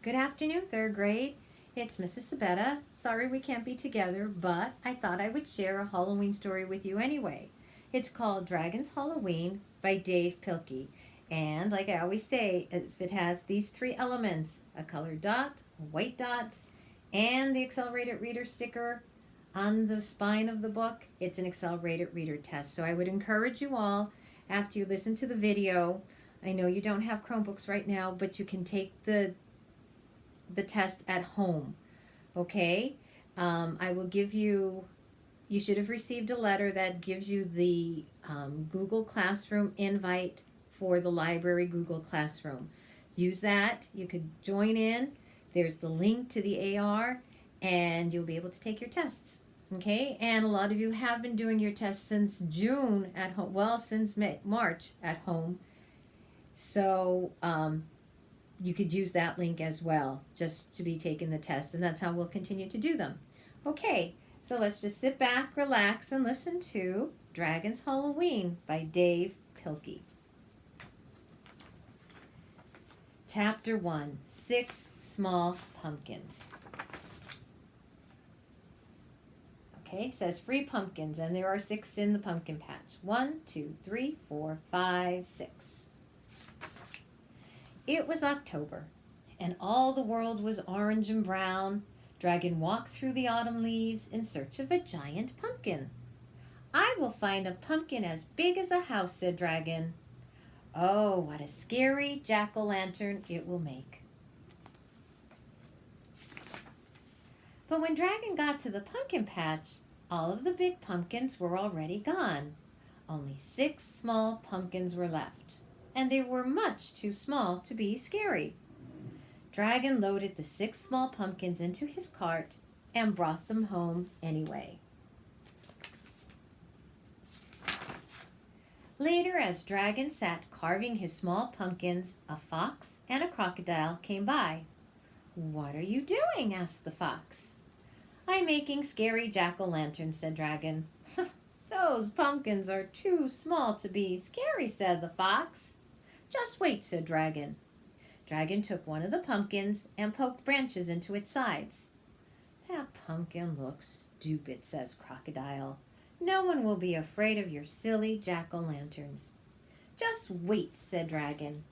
Good afternoon, third grade. It's Mrs. Sabetta. Sorry we can't be together, but I thought I would share a Halloween story with you anyway. It's called Dragon's Halloween by Dave Pilkey. And like I always say, if it has these three elements, a colored dot, a white dot, and the accelerated reader sticker on the spine of the book, it's an accelerated reader test. So I would encourage you all, after you listen to the video, I know you don't have Chromebooks right now, but you can take the test at home. Okay? I will give you, you should have received a letter that gives you the Google Classroom invite for the library Google Classroom. Use that. You could join in. There's the link to the AR, and you'll be able to take your tests. Okay? And a lot of you have been doing your tests since June at home. Well, since March at home. So, you could use that link as well, just to be taking the test, and that's how we'll continue to do them. Okay, so let's just sit back, relax, and listen to Dragon's Halloween by Dave Pilkey. Chapter 1, 6 Small Pumpkins. Okay, it says free pumpkins, and there are 6 in the pumpkin patch. 1, 2, 3, 4, 5, 6. It was October, and all the world was orange and brown. Dragon walked through the autumn leaves in search of a giant pumpkin. "I will find a pumpkin as big as a house," said Dragon. "Oh, what a scary jack-o'-lantern it will make." But when Dragon got to the pumpkin patch, all of the big pumpkins were already gone. Only 6 small pumpkins were left, and they were much too small to be scary. Dragon loaded the 6 small pumpkins into his cart and brought them home anyway. Later, as Dragon sat carving his small pumpkins, a fox and a crocodile came by. "What are you doing?" asked the fox. "I'm making scary jack-o'-lanterns," said Dragon. "Those pumpkins are too small to be scary," said the fox. "Just wait," said Dragon. Dragon took one of the pumpkins and poked branches into its sides. "That pumpkin looks stupid," says Crocodile. "No one will be afraid of your silly jack-o'-lanterns." "Just wait," said Dragon.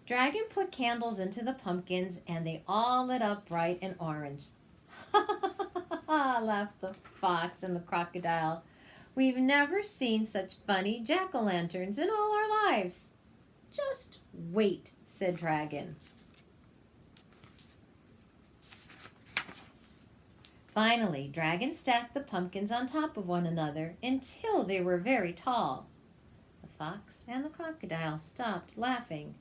Dragon put candles into the pumpkins, and they all lit up bright and orange. "Ha ha ha!" laughed the fox and the crocodile. "We've never seen such funny jack-o'-lanterns in all our lives." "Just wait," said Dragon. Finally, Dragon stacked the pumpkins on top of one another until they were very tall. The fox and the crocodile stopped laughing.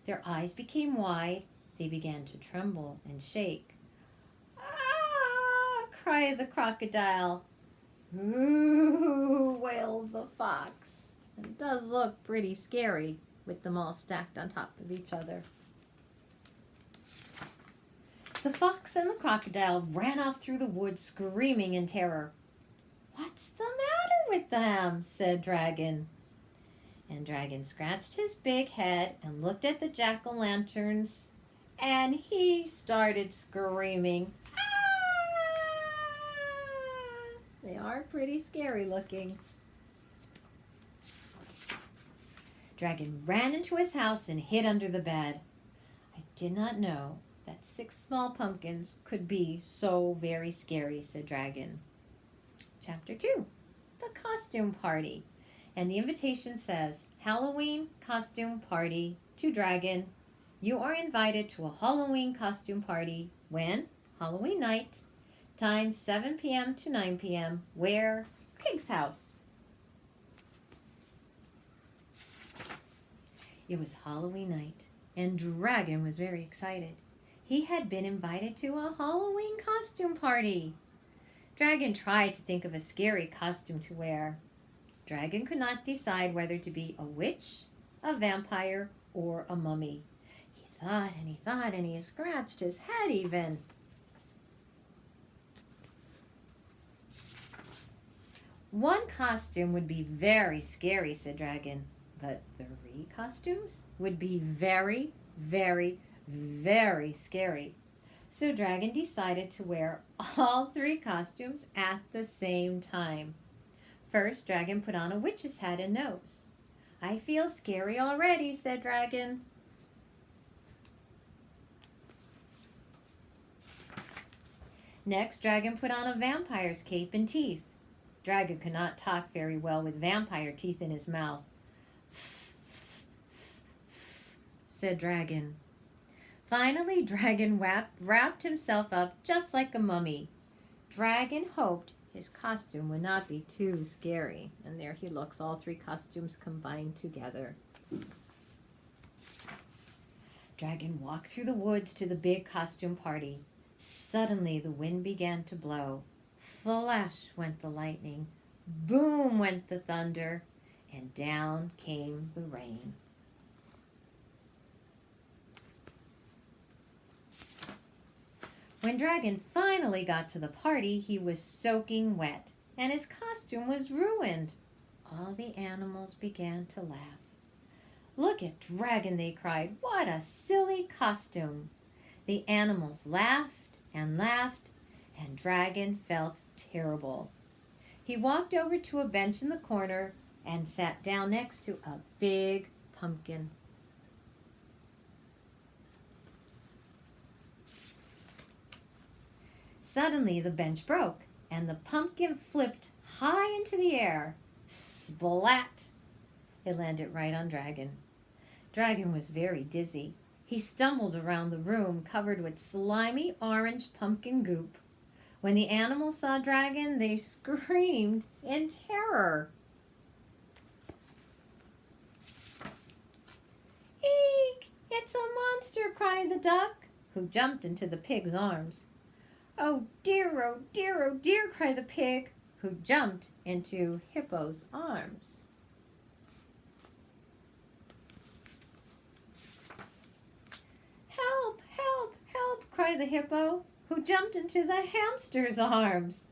Their eyes became wide. They began to tremble and shake. "Ah!" cried the crocodile. "Ooh," wailed the fox. It does look pretty scary with them all stacked on top of each other. The fox and the crocodile ran off through the woods screaming in terror. "What's the matter with them?" said Dragon. And Dragon scratched his big head and looked at the jack-o'-lanterns, and he started screaming. They are pretty scary looking. Dragon ran into his house and hid under the bed. "I did not know that 6 small pumpkins could be so very scary," said Dragon. Chapter 2, the costume party. And the invitation says, "Halloween costume party to Dragon. You are invited to a Halloween costume party when? Halloween night. Time 7 p.m. to 9 p.m. Where? Pig's house." It was Halloween night, and Dragon was very excited. He had been invited to a Halloween costume party. Dragon tried to think of a scary costume to wear. Dragon could not decide whether to be a witch, a vampire, or a mummy. He thought and he thought, and he scratched his head even. "One costume would be very scary," said Dragon. But 3 costumes would be very, very, very scary. So Dragon decided to wear all 3 costumes at the same time. First, Dragon put on a witch's hat and nose. I feel scary already, said Dragon. Next, Dragon put on a vampire's cape and teeth. Dragon could not talk very well with vampire teeth in his mouth. Said Dragon. Finally, Dragon wrapped himself up just like a mummy. Dragon hoped his costume would not be too scary. And there he looks, all 3 costumes combined together. Dragon walked through the woods to the big costume party. Suddenly, the wind began to blow. Flash went the lightning. Boom went the thunder. And down came the rain. When Dragon finally got to the party, he was soaking wet, and his costume was ruined. All the animals began to laugh. Look at Dragon, they cried. What a silly costume. The animals laughed, and Dragon felt terrible. He walked over to a bench in the corner and sat down next to a big pumpkin. Suddenly, the bench broke, and the pumpkin flipped high into the air. Splat! It landed right on Dragon. Dragon was very dizzy. He stumbled around the room covered with slimy orange pumpkin goop. When the animals saw Dragon, they screamed in terror. Eek! It's a monster, cried the duck, who jumped into the pig's arms. Oh dear, oh dear, oh dear, cried the pig, who jumped into Hippo's arms. Help, help, help, cried the hippo, who jumped into the hamster's arms.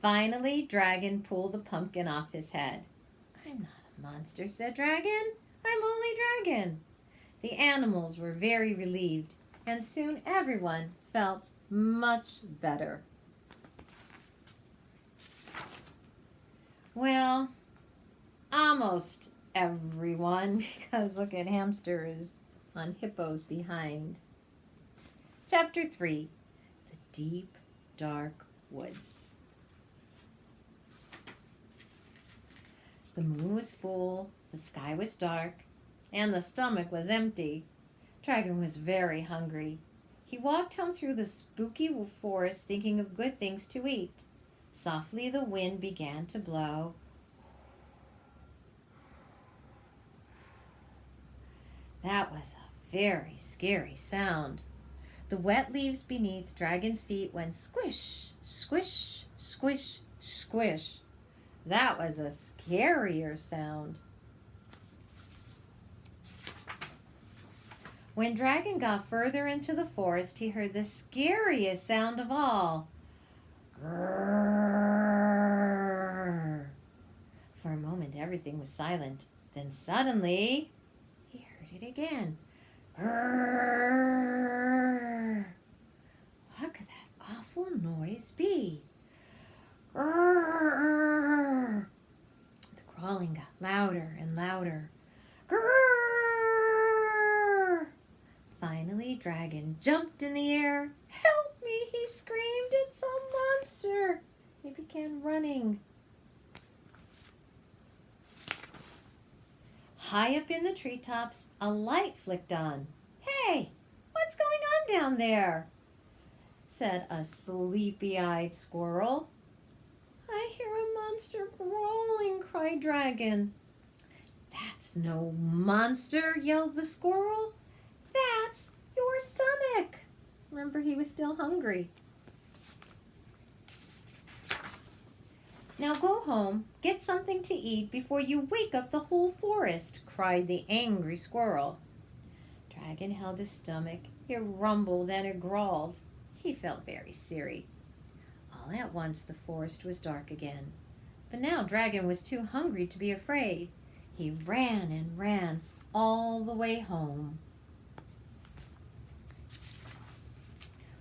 Finally, Dragon pulled the pumpkin off his head. I'm not a monster, said Dragon. I'm only Dragon. The animals were very relieved, and soon everyone felt much better. Well, almost everyone, because look at Hamster is on Hippo's behind. Chapter 3, The Deep, Dark Woods. The moon was full, the sky was dark, and the stomach was empty. Dragon was very hungry. He walked home through the spooky forest thinking of good things to eat. Softly the wind began to blow. That was a very scary sound. The wet leaves beneath Dragon's feet went squish, squish, squish, squish. That was a scarier sound. When Dragon got further into the forest, he heard the scariest sound of all. Grrr. For a moment, everything was silent. Then suddenly, he heard it again. Grrr. What could that awful noise be? Grrr. The crawling got louder and louder. Grrr. Finally, Dragon jumped in the air. Help me, he screamed. It's a monster. He began running. High up in the treetops, a light flicked on. Hey, what's going on down there? Said a sleepy-eyed squirrel. I hear a monster growling, cried Dragon. That's no monster, yelled the squirrel. That's your stomach. Remember, he was still hungry. Now go home, get something to eat before you wake up the whole forest, cried the angry squirrel. Dragon held his stomach. It rumbled and it growled. He felt very silly. All at once the forest was dark again. But now Dragon was too hungry to be afraid. He ran and ran all the way home.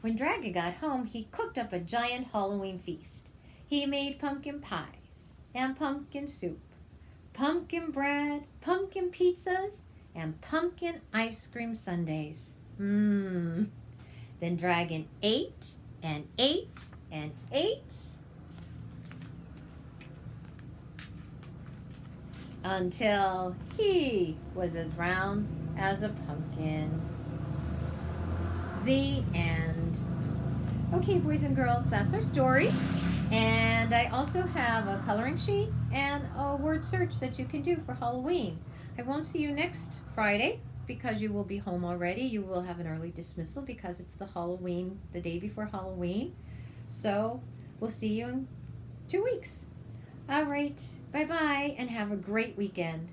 When Dragon got home, he cooked up a giant Halloween feast. He made pumpkin pies and pumpkin soup, pumpkin bread, pumpkin pizzas, and pumpkin ice cream sundaes. Then Dragon ate and ate and ate until he was as round as a pumpkin. The end. Okay, boys and girls, that's our story. And I also have a coloring sheet and a word search that you can do for Halloween. I won't see you next Friday because you will be home already. You will have an early dismissal because it's the day before Halloween. So we'll see you in 2 weeks. All right, bye-bye and have a great weekend.